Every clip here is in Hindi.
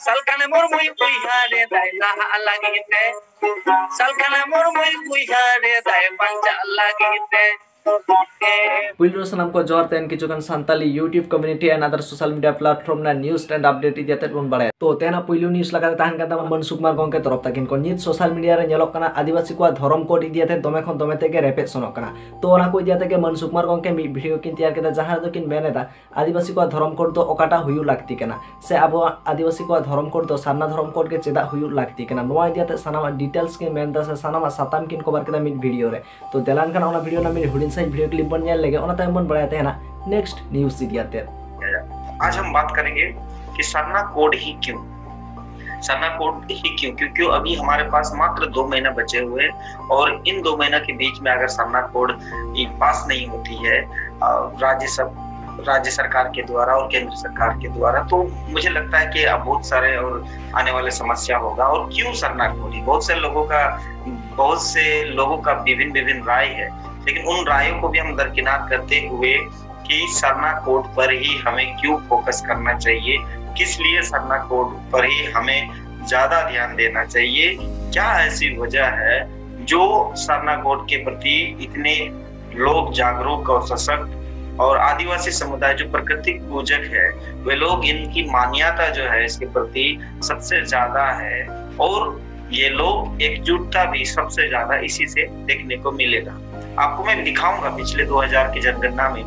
Salkana murmui kuihare dai laha lagite Salkana murmui kuihare dai pancha lagite Puilo sanam ko johar ten kichukan santali YouTube community and other social media platform na news and update idiatet bon bare to tena puilo news lagate tahan kanta man sukmar gongke torop takin ko nit social media re nyelok kana adivasi ko dhorom code idiate dome khon dome tege repet sonok kana to ona ko idiate ke man sukmar gongke mi video kin tiar keta jaha do kin meneta adivasi ko dhorom code do okata huyu lagti kana se abo adivasi ko dhorom code do sarna dhorom code ke cheda huyu lagti kana noa idiate sanama details ke menta se sanama satam kin cover keta mi video re to delan kana ona video na mi hudin sai video clip बन लगे ओना टाइम बन बढ़ाते हैं ना नेक्स्ट न्यूज़ इडियाते आज हम बात करेंगे कि सरना कोड ही क्यों क्योंकि अभी हमारे पास मात्र 2 महीना बचे हुए और इन 2 महीना के बीच में अगर सरना कोड पास नहीं होती है राज्य सरकार के द्वारा और केंद्र सरकार के द्वारा तो मुझे लगता है कि अब बहुत सारे और आने वाले समस्या होगा। और क्यों सरना कोड? बहुत से लोगों का विभिन्न राय है, लेकिन उन रायों को भी हम दरकिनार करते हुए कि सरना कोड पर ही हमें क्यों फोकस करना चाहिए, किस लिए सरना कोड पर ही हमें ज्यादा ध्यान देना चाहिए, क्या ऐसी वजह है जो सरना कोड के प्रति इतने लोग जागरूक और सशक्त और आदिवासी समुदाय जो प्राकृतिक पूजक है वे लोग इनकी मान्यता जो है इसके प्रति सबसे ज्यादा है और ये लोग एकजुटता भी सबसे ज्यादा इसी से देखने को मिलेगा। आपको मैं दिखाऊंगा पिछले 2000 की जनगणना में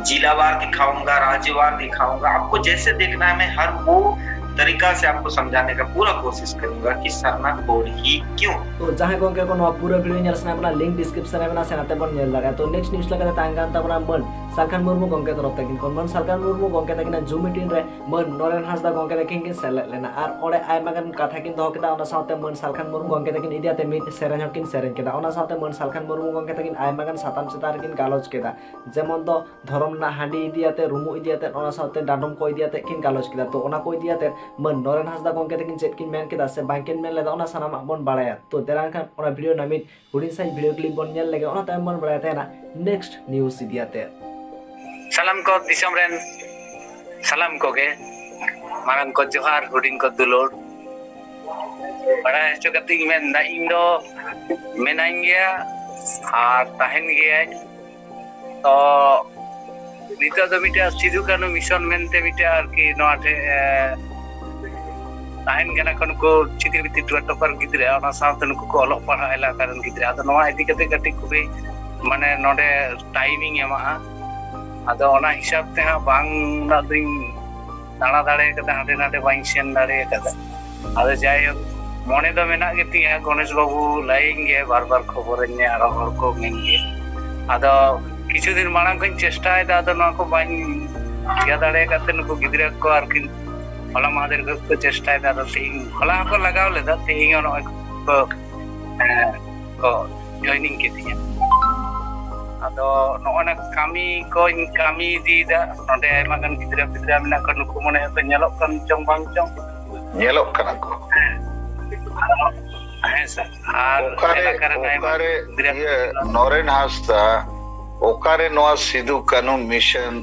जिलावार दिखाऊंगा, राज्यवार दिखाऊंगा, आपको जैसे देखना है मैं हर वो तरीका से आपको समझाने का पूरा कोशिश करूंगा कि सरना कोड ही क्यों। तो जहां गोंके को नो पूरा वीडियो नेल सना अपना लिंक डिस्क्रिप्शन में ना सेनाते बन नेल लगा तो नेक्स्ट न्यूज़ लगा तांगान तबना मन सालखान मुर्मू गोंके तरफ तकिन कोन मन सालखान मुर्मू गोंके तकिन जूम मीटिंग रे मन नरेन हासदा गोंके तकिन के सेलेक्ट लेना आर ओडे आयमागन कथा किन दो केदा ओना साथे मन सालखान मुर्मू गोंके तकिन इदियाते मिट सेरेन हकिन सेरेन केदा ओना साथे मन सालखान मुर्मू गोंके तकिन आयमागन साताम चितार किन गालोज केदा जेमन दो धरम ना हांडी इदियाते रुमु इदियाते ओना साथे डाडम को इदियाते किन गालोज केदा तो ओना को इदियाते मन नरेन हासदा गोंके तकिन चेट किन मेन केदा से बांकिन मेन लेदा ओना सानाम बन बाड़ाया तो देरान खान ओना वीडियो नामित हुडिन साइ वीडियो क्लिप बन नेल लगे ओना टाइम बन बाड़ाया तेना नेक्स्ट न्यूज़ इदियाते salam ko disam ren salam ko ge marang ko johar huding ko dulor pada hecho kating men da indo menain gea ar tahen gea to nito do mita sidu kanu mission mente mita ar ki no ate tahen gena kon ko chiti biti tokar gidre ona saute nuku ko olok parha ela karan gidre ado noa idi kate gati kubi mane node timing ema ado ona hisab te ha bang na ding dana dare kada hade nade bain sen dare kada ado jay mone do mena geti ha Ganesh babu lainge bar bar khobor nya aro hor ko menge ado kichu din marang koin chesta eda ado no ko bain ya dare kate nuko gidra ko arkin hola mahader ko chesta eda ado ting hola ko lagaw leda ting ono ko joining ketiya ado noona kami ko in kami di da node magan gidra mena ko nuku mone to nyelok kan jong bang jong nyelok kana ko sir okare Naren Hasda okare noa Sidhu Kanu mission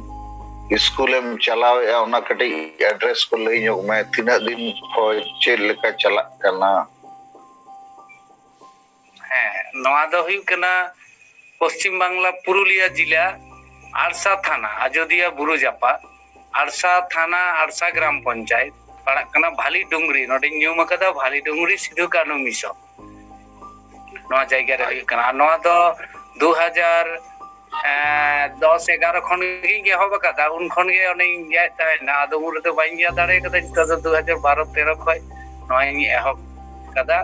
स्कूलम चलाव या उना कटी एड्रेस को लई ᱧᱚᱜ ᱢᱮ ᱛᱤᱱᱟᱹᱜ ᱫᱤᱱ ᱠᱷᱚᱡ ᱪᱮᱫ ᱞᱮᱠᱟ ᱪᱟᱞᱟᱜ ᱠᱟᱱᱟ? नोआ दो हुई कना पश्चिम बांग्ला पुरुलिया जिला आरसा थाना अयोध्या बुरु जापा आरसा थाना आरसा ग्राम पंचायत पड़ा कना भाली डुंगरी नोडे न्यूम कदा भाली डुंगरी सिधु कानू मिशन नोआ जायगा रे हुई कना नोआ दो 2010-11 खन गे होब कदा उन खन गे ओने जाय ताय ना दो उर तो बाइन जा दाड़े कदा 2012-13 खय नोआ नी एहब कदा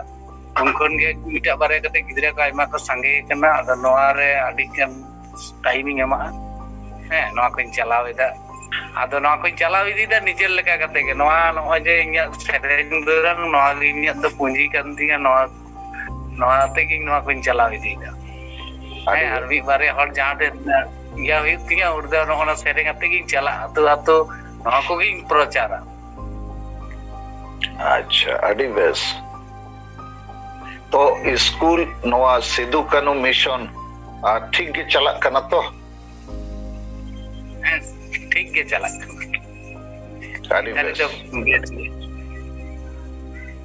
उनखन गे मिटा बारे कते गिदरा का आयमा को संगे कना अदा नोआ रे आडी कन टाइमिंग एमा नोआ को चलाव एदा अदा नोआ को चलाव इदी दा निजेर लेका कते गे नोआ नोआ जे इन्या सेरेन दुरन नोआ इन्या द पूंजी कन दिया नोआ ते कि नोआ को चलाव इदी दा आर भी बारे हर जाते या हुई तिया उर्दा नोना सेरेन कते कि चला तो नोआ को गी प्रचार अच्छा अडी बेस तो स्कूल नोआ सिधु कानू मिशन ठीक के चला कना तो ठीक के चला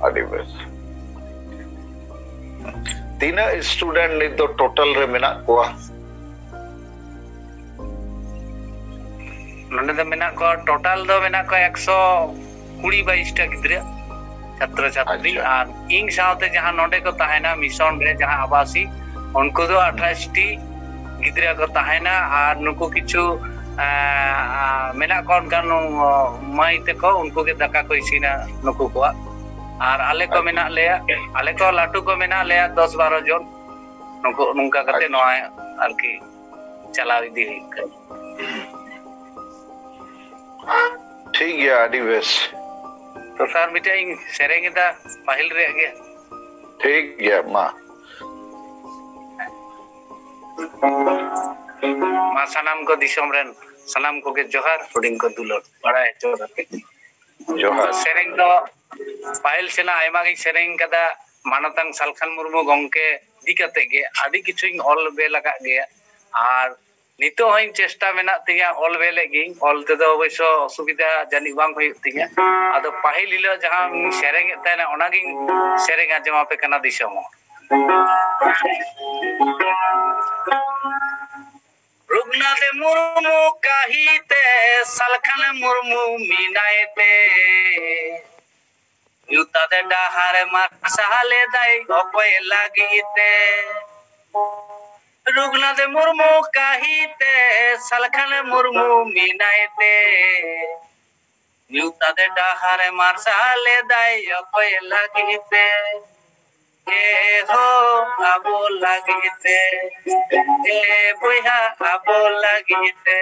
ᱟᱹᱰᱤ ᱵᱮᱥ ᱛᱤᱱᱟᱹᱜ ᱥᱴᱩᱰᱮंट ᱱᱤᱛ ᱫᱚ ᱴᱳᱴᱟल ᱨᱮ ᱢᱮᱱᱟᱜ ᱠᱚᱣᱟ नोंडे दो मेना को टोटल दो मेना को 120-22 टा गिद्रा छात्र छात्री और इंग साउते जहां नोंडे को ताहेना मिशन रे जहां आवासी उनको दो 28 टी गिद्रा को ताहेना और नुको किछु मेना कोन कानो माई ते को उनको के दका को इसीना नुको को और आले को मेना लेया आले को लाटू को मेना लेया 10-12 जन नुको नुका करते नोआ आरकी चलाव इदी ठीक है आदि बेस तो सर मिटाइंग सेरेंगे दा पाहिल रे गया ठीक है मां सनाम को दिसम रेन सनाम को के जोहार हुडिंग को दुलर बड़ा है जोहार सेरेंग दो पाहिल सेना आयमा गी सेरेंग कदा मानतांग सालखान मुर्मू गंके दिकते गे आदि किछुइंग ऑल बे लगा गया और नितो हईं चेष्टा मेना तिया ऑल बे लेगी ऑल ते दो अवश्य असुविधा जानि बांग होय तिया आदो पाहिल हिलो जहां सेरेंग एतना ओनागी सेरेंग आजमा पे कना दिसम रुगनाथ मुर्मू काहीते सालखान मुर्मू मिनायते युता दे डाहार मासाले दाई अपय लागीते रुगनाथ मुर्मू काहीते सालखान मुर्मू मिनायते युता दे डाहार मासाले दाई अपय लागीते ए हो आबो लागीते ए बुया आबो लागीते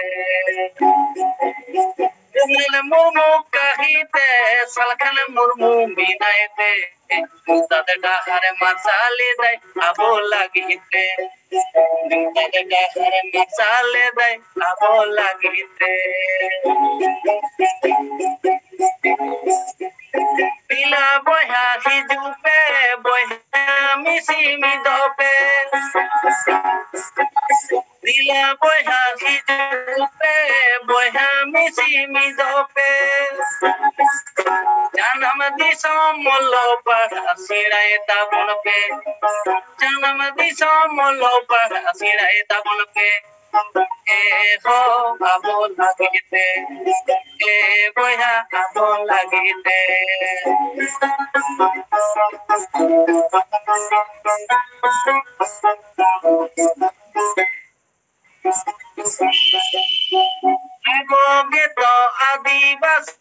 रुगनाथ मुर्मू काहीते सालखान मुर्मू मिनायते युता दे डाहार मासाले दाई आबो लागीते साले दाई आबो लागीते पिला बोया हिजू पे बोया मिसी मिदो पे दिला बोया हिजू पे बोया मिसी मिदो पे जन्म दिसम मोलो पर सिराय ताबन पे जन्म दिसम मोलो पर सिराय ताबन पे ए हो आबो लागीते ए बोया आबो लागीते आगोगे तो आदिवासी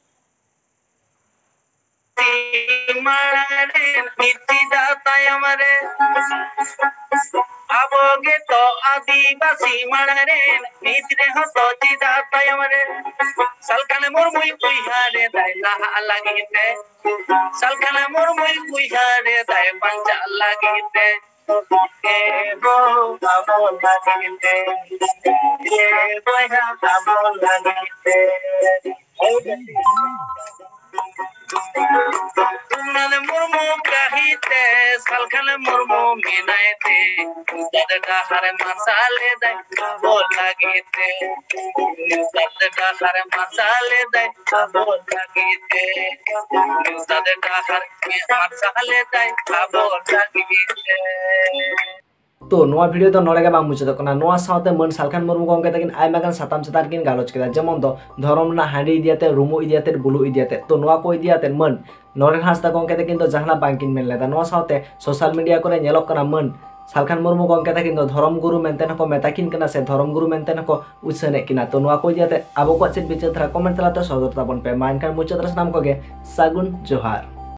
मारे नीति दाता हमारे आबोगे तो आदिवासी मारे नीति रे हो तो दाता हमारे सालखान मुर्मू कुइहारे दाई लाहा लागीते सालखान मुर्मू कुइहारे दाई पंचा लागीते ए हो आबो लागीते ए बोया आबो लागीते रुगनाथ मुर्मू काहीते सालखान मुर्मू मिनायते युता दे डाहार मासाले दाई आबो लागीते युता दे डाहार मासाले दाई आबो लागीते युता दे डाहार मासाले दाई आबो लागीते तो नोआ वीडियो तो नोड़े बांग मुचाद कना नोआ साउते मन सालखान मुर्मू गंके तकिन आयमा गान साताम चेतान किन गालोच केदा जेमन दो धर्म ना हांडी इदियाते रुमु इदियाते बुलु इदियाते तो नोआ को इदियाते मन नोरेन हांसदा गंके तकिन तो जहाना बांकिन मेन लेदा नोआ साउते सोशल मीडिया करे नेलोक कना मन सालखान मुर्मू गंके तकिन तो धर्म गुरु मेनते नको मेताकिन कना से धर्म गुरु मेनते नको उछने किना तो नोआ को इदियाते आबो को चेत बिचार थरा कमेंट तलाते सदर ताबन पे मानखान मुचाद रस नाम कोगे सागुन जोहार।